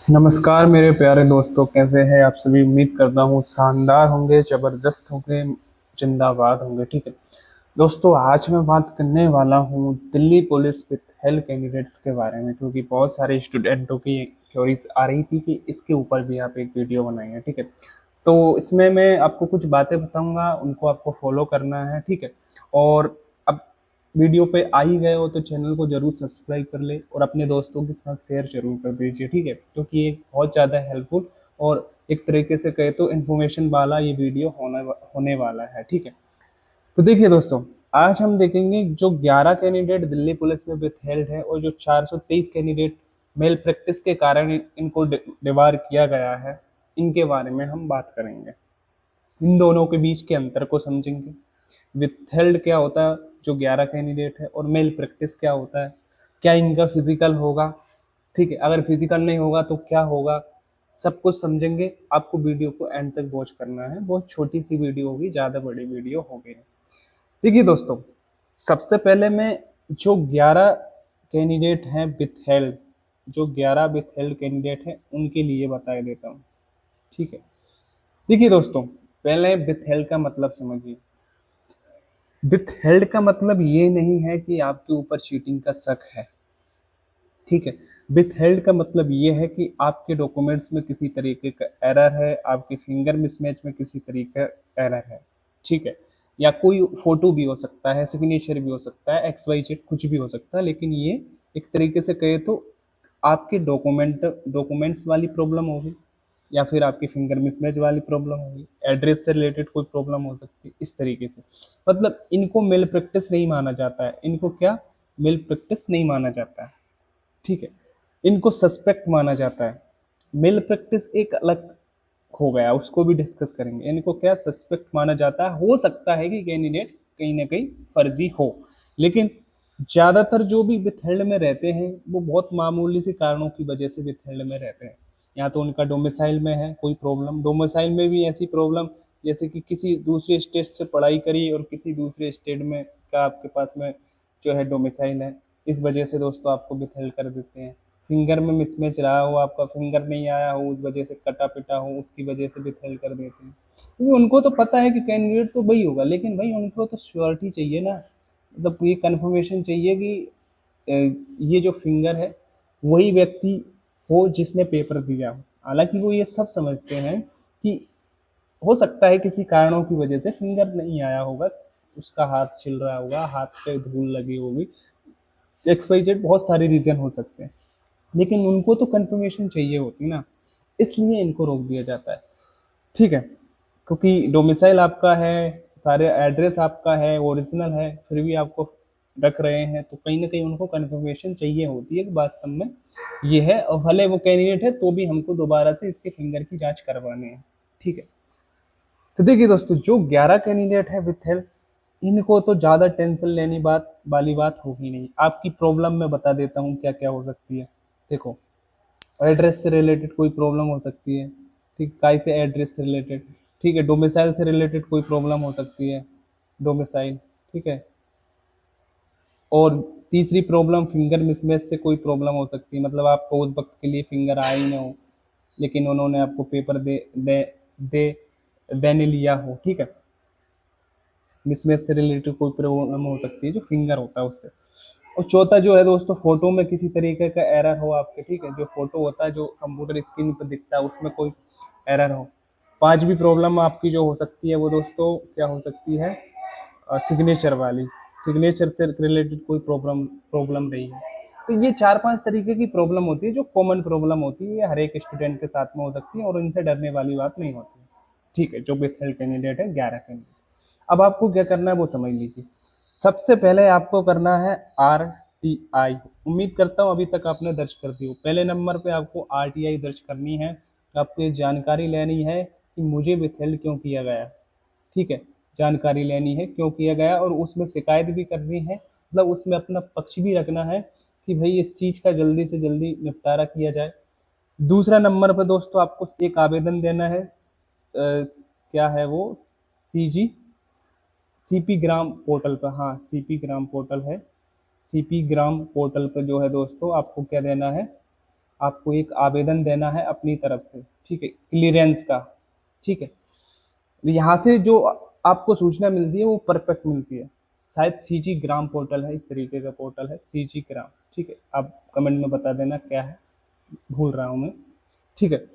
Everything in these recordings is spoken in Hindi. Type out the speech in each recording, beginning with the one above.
नमस्कार मेरे प्यारे दोस्तों, कैसे हैं आप सभी। उम्मीद करता हूँ शानदार होंगे, जबरदस्त होंगे, जिंदाबाद होंगे। ठीक है दोस्तों, आज मैं बात करने वाला हूँ Delhi police with health candidates के बारे में, क्योंकि बहुत सारे स्टूडेंटों की क्वेरीज आ रही थी कि इसके ऊपर भी आप एक वीडियो बनाएंगे। ठीक है, तो इसमें मैं आपको कुछ बातें बताऊंगा, उनको आपको फॉलो करना है। ठीक है, और अब वीडियो पे आ ही गए हो तो चैनल को जरूर सब्सक्राइब कर ले और अपने दोस्तों के साथ शेयर जरूर कर दीजिए। ठीक है, क्योंकि ये बहुत ज़्यादा हेल्पफुल और एक तरीके से कहे तो इन्फॉर्मेशन वाला ये वीडियो होने वाला है। ठीक है, तो देखिए दोस्तों, आज हम देखेंगे जो 11 कैंडिडेट दिल्ली पुलिस में विथ हेल्थ है और जो 423 कैंडिडेट मेल प्रैक्टिस के कारण इनको डिबार किया गया है, इनके बारे में हम बात करेंगे। इन दोनों के बीच के अंतर को समझेंगे। विथहेल्ड क्या होता है जो 11 कैंडिडेट है, और मेल प्रैक्टिस क्या होता है, क्या इनका फिजिकल होगा। ठीक है, अगर फिजिकल नहीं होगा तो क्या होगा, सब कुछ समझेंगे। आपको वीडियो को एंड तक वॉच करना है। बहुत छोटी सी वीडियो होगी, ज़्यादा बड़ी वीडियो होगी। देखिए दोस्तों, सबसे पहले मैं जो 11 कैंडिडेट हैं विथहेल्ड, जो 11 विथहेल्ड कैंडिडेट हैं उनके लिए बता देता हूँ। ठीक है, देखिए दोस्तों, पहले विथहेल्ड का मतलब समझिए। विथहेल्ड का मतलब ये नहीं है कि आपके ऊपर चीटिंग का शक है। ठीक है, विथहेल्ड का मतलब ये है कि आपके डॉक्यूमेंट्स में किसी तरीके का एरर है, आपके फिंगर मिसमैच में किसी तरीके का एरर है। ठीक है, या कोई फोटो भी हो सकता है, सिग्नेचर भी हो सकता है, एक्स वाई जेड कुछ भी हो सकता है, लेकिन ये एक तरीके से कहे तो आपके डॉक्यूमेंट्स वाली प्रॉब्लम होगी, या फिर आपकी फिंगर मिसमैच वाली प्रॉब्लम होगी, एड्रेस से रिलेटेड कोई प्रॉब्लम हो सकती है। इस तरीके से मतलब इनको मेल प्रैक्टिस नहीं माना जाता है। इनको क्या, मेल प्रैक्टिस नहीं माना जाता है। ठीक है, इनको सस्पेक्ट माना जाता है। मेल प्रैक्टिस एक अलग हो गया, उसको भी डिस्कस करेंगे। इनको क्या, सस्पेक्ट माना जाता है। हो सकता है कि कैंडिडेट कहीं ना कहीं फर्जी हो, लेकिन ज्यादातर जो भी विथहेल्ड में रहते हैं वो बहुत मामूली से कारणों की वजह से विथहेल्ड में रहते हैं। या तो उनका डोमिसाइल में है कोई प्रॉब्लम, डोमिसाइल में भी ऐसी प्रॉब्लम जैसे कि किसी दूसरे स्टेट से पढ़ाई करी और किसी दूसरे स्टेट में का आपके पास में जो है डोमिसाइल है, इस वजह से दोस्तों आपको विथहेल्ड कर देते हैं। फिंगर में मिसमैच रहा हो, आपका फिंगर नहीं आया हो, उस वजह से कटा पिटा हो, उसकी वजह से विथहेल्ड कर देते हैं। क्योंकि उनको तो पता है कि कैंडिडेट तो वही होगा, लेकिन भाई उनको तो श्योरिटी चाहिए ना। मतलब ये कंफर्मेशन चाहिए कि ये जो फिंगर है वही व्यक्ति हो जिसने पेपर दिया हो। हालांकि वो ये सब समझते हैं कि हो सकता है किसी कारणों की वजह से फिंगर नहीं आया होगा, उसका हाथ छिल रहा होगा, हाथ पे धूल लगी होगी, एक्स वाई जेड बहुत सारे रीजन हो सकते हैं, लेकिन उनको तो कंफर्मेशन चाहिए होती ना, इसलिए इनको रोक दिया जाता है। ठीक है, क्योंकि डोमिसाइल आपका है, सारे एड्रेस आपका है, ओरिजिनल है, फिर भी आपको रख रहे हैं, तो कहीं ना कहीं उनको कंफर्मेशन चाहिए होती है कि वास्तव में ये है, और भले वो कैंडिडेट है तो भी हमको दोबारा से इसके फिंगर की जांच करवानी है। ठीक है, तो देखिए दोस्तों, जो 11 कैंडिडेट है विथ हेल्थ, इनको तो ज़्यादा टेंशन लेनी बात वाली बात होगी नहीं। आपकी प्रॉब्लम मैं बता देता हूँ क्या क्या हो सकती है। देखो, एड्रेस से रिलेटेड कोई प्रॉब्लम हो सकती है। ठीक, काय से एड्रेस से रिलेटेड। ठीक है, डोमिसाइल से रिलेटेड कोई प्रॉब्लम हो सकती है, डोमिसाइल। ठीक है, और तीसरी प्रॉब्लम फिंगर मिसमैच से कोई प्रॉब्लम हो सकती है, मतलब आपको उस वक्त के लिए फिंगर आया ही ना हो, लेकिन उन्होंने आपको पेपर दे देने लिया हो। ठीक है, मिसमैच से रिलेटेड कोई प्रॉब्लम हो सकती है जो फिंगर होता है उससे। और चौथा जो है दोस्तों, फोटो में किसी तरीके का एरर हो आपके। ठीक है, जो फोटो होता है जो कंप्यूटर स्क्रीन पर दिखता है उसमें कोई एरर हो। पांचवी प्रॉब्लम आपकी जो हो सकती है वो दोस्तों क्या हो सकती है, सिग्नेचर वाली, सिग्नेचर से रिलेटेड कोई प्रॉब्लम प्रॉब्लम रही है। तो ये चार पांच तरीके की प्रॉब्लम होती है जो कॉमन प्रॉब्लम होती है, ये हर एक स्टूडेंट के साथ में हो सकती है और इनसे डरने वाली बात नहीं होती। ठीक है, जो विथ हेल्थ कैंडिडेट है 11 कैंडिडेट। अब आपको क्या करना है वो समझ लीजिए। सबसे पहले आपको करना है RTI। उम्मीद करता हूँ अभी तक आपने दर्ज कर दी हो। पहले नंबर पे आपको RTI दर्ज करनी है। आपको ये जानकारी लेनी है कि मुझे विथहेल्ड क्यों किया गया। ठीक है, जानकारी लेनी है क्यों किया गया, और उसमें शिकायत भी करनी है, मतलब उसमें अपना पक्ष भी रखना है कि भाई इस चीज़ का जल्दी से जल्दी निपटारा किया जाए। दूसरा नंबर पर दोस्तों आपको एक आवेदन देना है, क्या है वो, CG CP ग्राम पोर्टल पर। हाँ, CP ग्राम पोर्टल है। CP ग्राम पोर्टल पर जो है दोस्तों आपको क्या देना है, आपको एक आवेदन देना है अपनी तरफ से, ठीक है, क्लियरेंस का, ठीक है। यहाँ से जो आपको सूचना मिलती है वो परफेक्ट मिलती है। शायद सीजी ग्राम पोर्टल है, इस तरीके का पोर्टल है सीजी ग्राम, ठीक है। आप कमेंट में बता देना क्या है, भूल रहा हूँ मैं, ठीक है।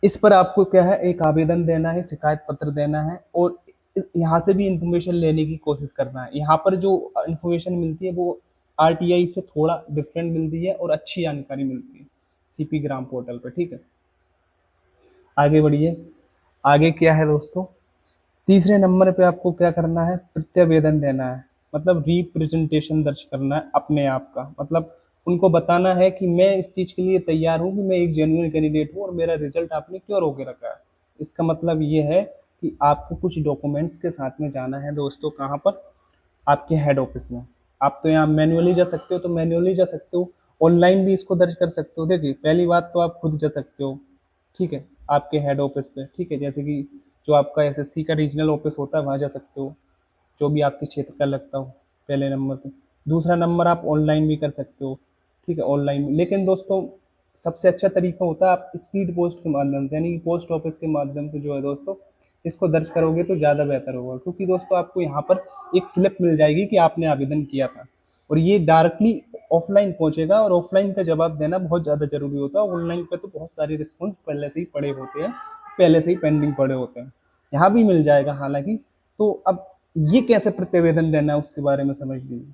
इस पर आपको क्या है, एक आवेदन देना है, शिकायत पत्र देना है, और यहाँ से भी इंफॉर्मेशन लेने की कोशिश करना है। यहाँ पर जो इंफॉर्मेशन मिलती है वो आरटीआई से थोड़ा डिफरेंट मिलती है और अच्छी जानकारी मिलती है सीपी ग्राम पोर्टल पर, ठीक है। आगे बढ़िए, आगे क्या है दोस्तों, तीसरे नंबर पे आपको क्या करना है, प्रत्यावेदन देना है, मतलब रिप्रेजेंटेशन दर्ज करना है अपने आप का, मतलब उनको बताना है कि मैं इस चीज़ के लिए तैयार हूँ कि मैं एक जेन्युइन कैंडिडेट हूँ और मेरा रिजल्ट आपने क्यों रोके रखा है। इसका मतलब ये है कि आपको कुछ डॉक्यूमेंट्स के साथ में जाना है दोस्तों, कहाँ पर, आपके हेड ऑफिस में। आप तो यहाँ मैन्युअली जा सकते हो तो मैन्युअली जा सकते हो, ऑनलाइन भी इसको दर्ज कर सकते हो। देखिए पहली बात तो आप खुद जा सकते हो, ठीक है, आपके हेड ऑफिस पे, ठीक है, जैसे कि जो आपका एसएससी का रीजनल ऑफिस होता है वहाँ जा सकते हो, जो भी आपके क्षेत्र का लगता हो, पहले नंबर पे। दूसरा नंबर आप ऑनलाइन भी कर सकते हो, ठीक है, ऑनलाइन। लेकिन दोस्तों सबसे अच्छा तरीका होता है आप स्पीड पोस्ट के माध्यम से, यानी कि पोस्ट ऑफिस के माध्यम से जो है दोस्तों इसको दर्ज करोगे तो ज़्यादा बेहतर होगा, क्योंकि दोस्तों आपको यहाँ पर एक स्लिप मिल जाएगी कि आपने आवेदन किया था, और ये डायरेक्टली ऑफलाइन पहुंचेगा, और ऑफलाइन का जवाब देना बहुत ज़्यादा जरूरी होता है। ऑनलाइन पे तो बहुत सारे रिस्पॉन्स पहले से ही पड़े होते हैं, पहले से ही पेंडिंग पड़े होते हैं, यहाँ भी मिल जाएगा हालांकि। तो अब ये कैसे प्रतिवेदन देना है उसके बारे में समझ लीजिए।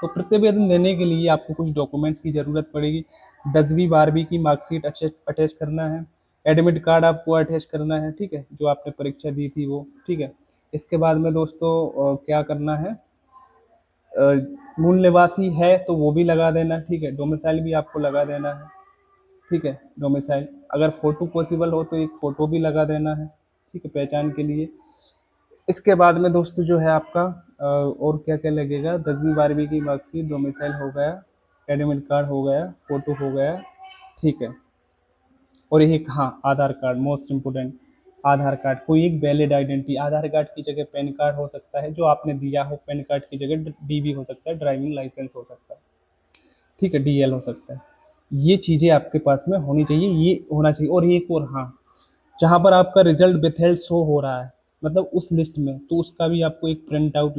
तो प्रतिवेदन देने के लिए आपको कुछ डॉक्यूमेंट्स की ज़रूरत पड़ेगी। 10वीं 12वीं की मार्कशीट अटैच करना है, एडमिट कार्ड आपको अटैच करना है, ठीक है, जो आपने परीक्षा दी थी वो, ठीक है। इसके बाद में दोस्तों क्या करना है, मूल निवासी है तो वो भी लगा देना, ठीक है, डोमिसाइल भी आपको लगा देना है, ठीक है, डोमिसाइल। अगर फ़ोटो पॉसिबल हो तो एक फ़ोटो भी लगा देना है, ठीक है, पहचान के लिए। इसके बाद में दोस्तों जो है आपका और क्या क्या लगेगा, 10वीं 12वीं की मार्कशीट, डोमिसाइल हो गया, एडमिट कार्ड हो गया, फ़ोटो हो गया, ठीक है। और एक हाँ आधार कार्ड, मोस्ट इम्पोर्टेंट, आधार कार्ड, कोई एक वैलिड आइडेंटिटी, आधार कार्ड की जगह पैन कार्ड हो सकता है जो आपने दिया हो, पैन कार्ड की जगह डीबी हो सकता है, ड्राइविंग लाइसेंस हो सकता है, ठीक है, डीएल हो सकता है। ये चीज़ें आपके पास में होनी चाहिए, ये होना चाहिए। और एक और हाँ, जहाँ पर आपका रिजल्ट विथहेल्ड शो हो रहा है, मतलब उस लिस्ट में, तो उसका भी आपको एक प्रिंट आउट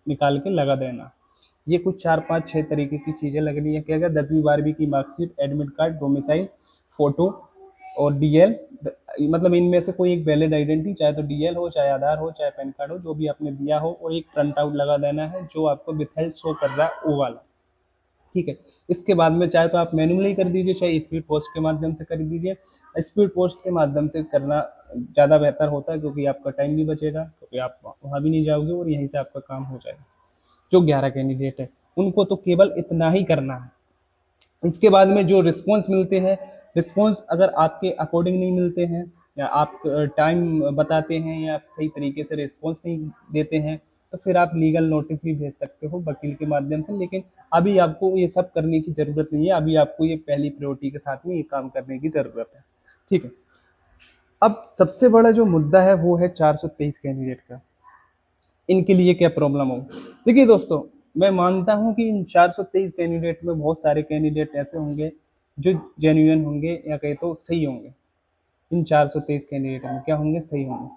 निकाल के लगा देना। ये कुछ 4 5 6 तरीके की चीज़ें लगनी है। क्या क्या, 10वीं 12वीं की marksheet, admit card, domicile, photo और डीएल, मतलब इनमें से कोई एक वैलिड आइडेंटिटी, चाहे तो डीएल हो, चाहे आधार हो, चाहे पैन कार्ड हो, जो भी आपने दिया हो, और एक प्रिंट आउट लगा देना है जो आपको विथहेल्ड शो कर रहा है वो वाला, ठीक है। इसके बाद में चाहे तो आप मैन्युअली कर दीजिए, चाहे स्पीड पोस्ट के माध्यम से कर दीजिए। स्पीड पोस्ट के माध्यम से करना ज़्यादा बेहतर होता है, क्योंकि आपका टाइम भी बचेगा, क्योंकि आप वहाँ भी नहीं जाओगे और यहीं से आपका काम हो जाएगा। जो 11 कैंडिडेट है उनको तो केवल इतना ही करना है। इसके बाद में जो रिस्पॉन्स मिलते हैं, रिस्पॉन्स अगर आपके अकॉर्डिंग नहीं मिलते हैं, या आप टाइम बताते हैं या आप सही तरीके से रिस्पॉन्स नहीं देते हैं, तो फिर आप लीगल नोटिस भी भेज सकते हो वकील के माध्यम से। लेकिन अभी आपको ये सब करने की ज़रूरत नहीं है, अभी आपको ये पहली प्रायोरिटी के साथ में ये काम करने की ज़रूरत है, ठीक है। अब सबसे बड़ा जो मुद्दा है वो है 423 कैंडिडेट का, इनके लिए क्या प्रॉब्लम हो। देखिए दोस्तों, मैं मानता हूं कि इन 423 कैंडिडेट में बहुत सारे कैंडिडेट ऐसे होंगे जो जेन्युइन होंगे, या कहे तो सही होंगे। इन 423 कैंडिडेट में क्या होंगे, सही होंगे।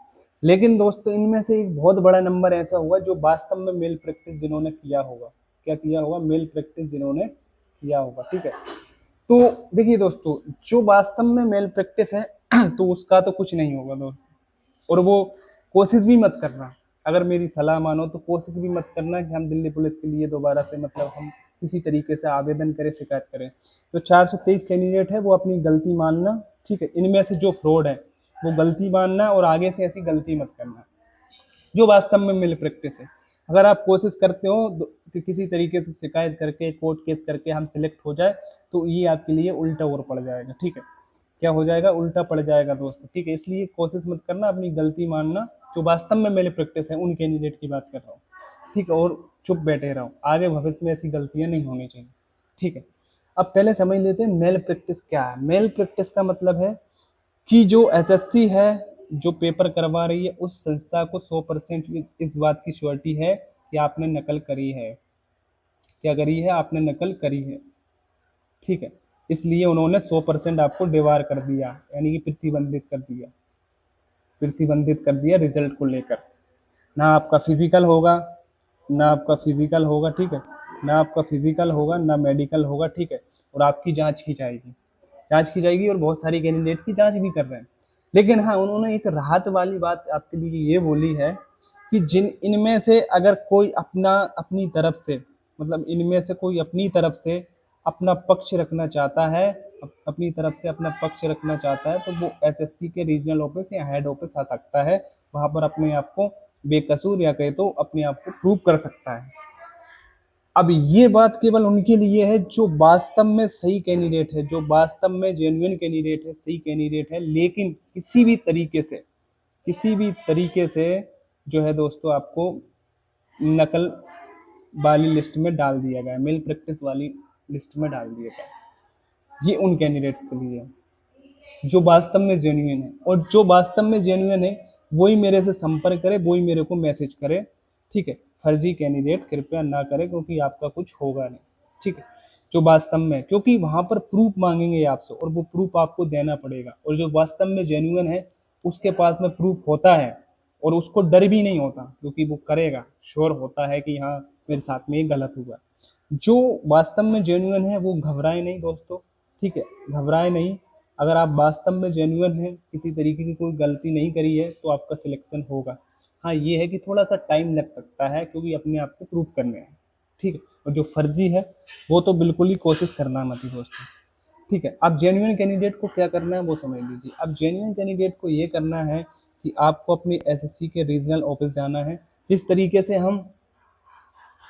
लेकिन दोस्तों इनमें से एक बहुत बड़ा नंबर ऐसा होगा जो वास्तव में मेल प्रैक्टिस जिन्होंने किया होगा, क्या किया होगा, मेल प्रैक्टिस जिन्होंने किया होगा, ठीक है। तो देखिए दोस्तों, जो वास्तव में मेल प्रैक्टिस है तो उसका तो कुछ नहीं होगा दोस्तों, और वो कोशिश भी मत करना। अगर मेरी सलाह मानो तो कोशिश भी मत करना कि हम दिल्ली पुलिस के लिए दोबारा से, मतलब हम किसी तरीके से आवेदन करें, शिकायत करें। तो 423 कैंडिडेट है वो अपनी गलती मानना, ठीक है, इनमें से जो फ्रॉड है वो गलती मानना, और आगे से ऐसी गलती मत करना जो वास्तव में मिल प्रैक्टिस है। अगर आप कोशिश करते हो कि किसी तरीके से शिकायत करके, कोर्ट केस करके हम सिलेक्ट हो जाए, तो ये आपके लिए उल्टा और पड़ जाएगा, ठीक है, क्या हो जाएगा, उल्टा पड़ जाएगा दोस्तों, ठीक है। इसलिए कोशिश मत करना, अपनी गलती मानना, जो वास्तव में मेरे प्रैक्टिस है उन कैंडिडेट की बात कर रहा हूँ, ठीक है, और चुप बैठे रहो, आगे भविष्य में ऐसी गलतियां नहीं होनी चाहिए, ठीक है। अब पहले समझ लेते हैं मेल प्रैक्टिस क्या है। मेल प्रैक्टिस का मतलब है कि जो एसएससी है, जो पेपर करवा रही है, उस संस्था को 100% इस बात की श्योरिटी है कि आपने नकल करी है, क्या करी है, आपने नकल करी है, ठीक है। इसलिए उन्होंने 100% आपको डिवार कर दिया, यानी कि प्रतिबंधित कर दिया रिजल्ट को लेकर। ना आपका फिजिकल होगा, ना आपका फिजिकल होगा, ठीक है, ना आपका फिजिकल होगा, ना मेडिकल होगा, ठीक है, और आपकी जांच की जाएगी और बहुत सारी कैंडिडेट की जांच भी कर रहे हैं। लेकिन हाँ, उन्होंने एक राहत वाली बात आपके लिए ये बोली है कि जिन इनमें से अगर कोई अपनी तरफ से, मतलब इनमें से कोई अपनी तरफ से अपना पक्ष रखना चाहता है, अपनी तरफ से अपना पक्ष रखना चाहता है, तो वो एसएससी के रीजनल ऑफिस या हेड ऑफिस आ सकता है। वहां पर अपने आप को बेकसूर या कहे तो अपने आप को प्रूव कर सकता है। अब ये बात केवल उनके लिए है जो वास्तव में सही कैंडिडेट है, जो वास्तव में जेन्युइन कैंडिडेट है, सही कैंडिडेट है, लेकिन किसी भी तरीके से जो है दोस्तों आपको नकल वाली लिस्ट में डाल दिया गया, मेल प्रैक्टिस वाली लिस्ट में डाल दिया गया। ये उन कैंडिडेट्स के लिए है जो वास्तव में जेन्युइन है, और जो वास्तव में जेन्युइन है वही मेरे से संपर्क करे, वही मेरे को मैसेज करे, ठीक है। फर्जी कैंडिडेट कृपया ना करें, क्योंकि आपका कुछ होगा नहीं, ठीक है। जो वास्तव में, क्योंकि वहां पर प्रूफ मांगेंगे आपसे और वो प्रूफ आपको देना पड़ेगा, और जो वास्तव में जेन्युइन है उसके पास में प्रूफ होता है और उसको डर भी नहीं होता, क्योंकि वो करेगा, श्योर होता है कि हाँ मेरे साथ में ये गलत हुआ। जो वास्तव में जेन्युइन है वो घबराए नहीं दोस्तों, ठीक है, घबराए नहीं। अगर आप वास्तव में जेन्युइन हैं, किसी तरीके की कोई गलती नहीं करी है, तो आपका सिलेक्शन होगा। हाँ, ये है कि थोड़ा सा टाइम लग सकता है, क्योंकि अपने आप को प्रूव करने हैं, ठीक है। और जो फर्जी है वो तो बिल्कुल ही कोशिश करना मत ही दोस्तों, ठीक है। अब जेन्युइन कैंडिडेट को क्या करना है वो समझ लीजिए। अब जेन्युइन कैंडिडेट को ये करना है कि आपको अपनी एसएससी के रीजनल ऑफिस जाना है। जिस तरीके से हम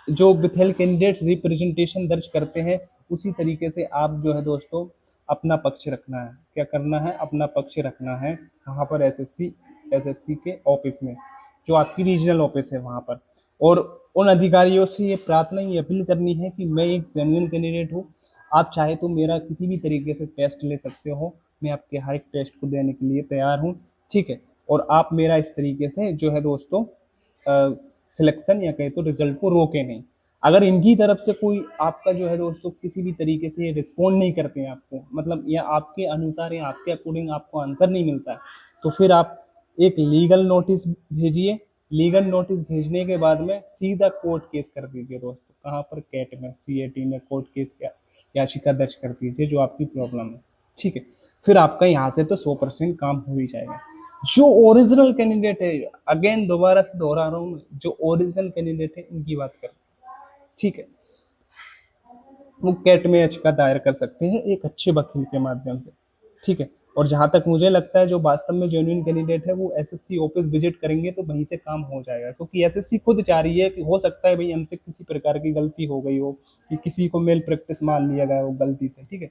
जो विथेल कैंडिडेट्स रिप्रेजेंटेशन दर्ज करते हैं, उसी तरीके से आप जो है दोस्तों अपना पक्ष रखना है। क्या करना है? अपना पक्ष रखना है। कहाँ पर? एसएससी के ऑफिस में, जो आपकी रीजनल ऑफिस है वहाँ पर। और उन अधिकारियों से ये प्रार्थना, ये अपील करनी है कि मैं एक जेन्युइन कैंडिडेट हूँ, आप चाहे तो मेरा किसी भी तरीके से टेस्ट ले सकते हो, मैं आपके हर एक टेस्ट को देने के लिए तैयार हूँ, ठीक है। और आप मेरा इस तरीके से जो है दोस्तों सिलेक्शन या कहे तो रिजल्ट को रोके नहीं। अगर इनकी तरफ से कोई आपका जो है दोस्तों किसी भी तरीके से रिस्पॉन्ड नहीं करते हैं आपको, मतलब या आपके अनुसार या आपके अकॉर्डिंग आपको आंसर नहीं मिलता है, तो फिर आप एक लीगल नोटिस भेजिए। लीगल नोटिस भेजने के बाद में सीधा कोर्ट केस कर दीजिए दोस्तों। कहाँ पर? कैट में, सीएटी में कोर्ट केस याचिका दर्ज कर दीजिए जो आपकी प्रॉब्लम है, ठीक है। फिर आपका यहाँ से तो 100% काम हो ही जाएगा। जो ओरिजिनल कैंडिडेट है, अगेन दोबारा से दोहरा रहा हूँ, जो ओरिजिनल कैंडिडेट है उनकी बात कर, ठीक है, वो कैट में याचिका दायर कर सकते हैं एक अच्छे वकील के माध्यम से, ठीक है। और जहां तक मुझे लगता है जो वास्तव में जेन्युइन कैंडिडेट है वो एसएससी ऑफिस विजिट करेंगे तो वहीं से काम हो जाएगा, क्योंकि एसएससी खुद चाह रही है कि हो सकता है भाई हमसे किसी प्रकार की गलती हो गई हो, कि किसी को मेल प्रैक्टिस मान लिया गया हो गलती से, ठीक है,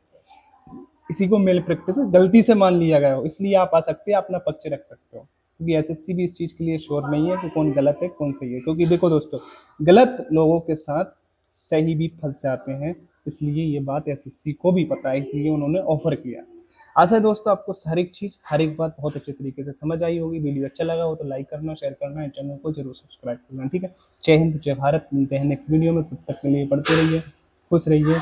किसी को मेल प्रैक्टिस गलती से मान लिया गया हो, इसलिए आप आ सकते हैं, अपना पक्ष रख सकते हो। क्योंकि एसएससी भी इस चीज के लिए श्योर नहीं है कि कौन गलत है कौन सही है, क्योंकि देखो दोस्तों, गलत लोगों के साथ सही भी फंस जाते हैं, इसलिए ये बात एसएससी को भी पता है, इसलिए उन्होंने ऑफर किया। आशा है दोस्तों आपको हर एक चीज, हर एक बात बहुत अच्छे तरीके से समझ आई होगी। वीडियो अच्छा लगा हो तो लाइक करना, शेयर करना, चैनल को जरूर सब्सक्राइब करना, ठीक है। जय हिंद, जय भारत। मिलते हैं नेक्स्ट वीडियो में, तब तक के लिए पढ़ते रहिए, खुश रहिए।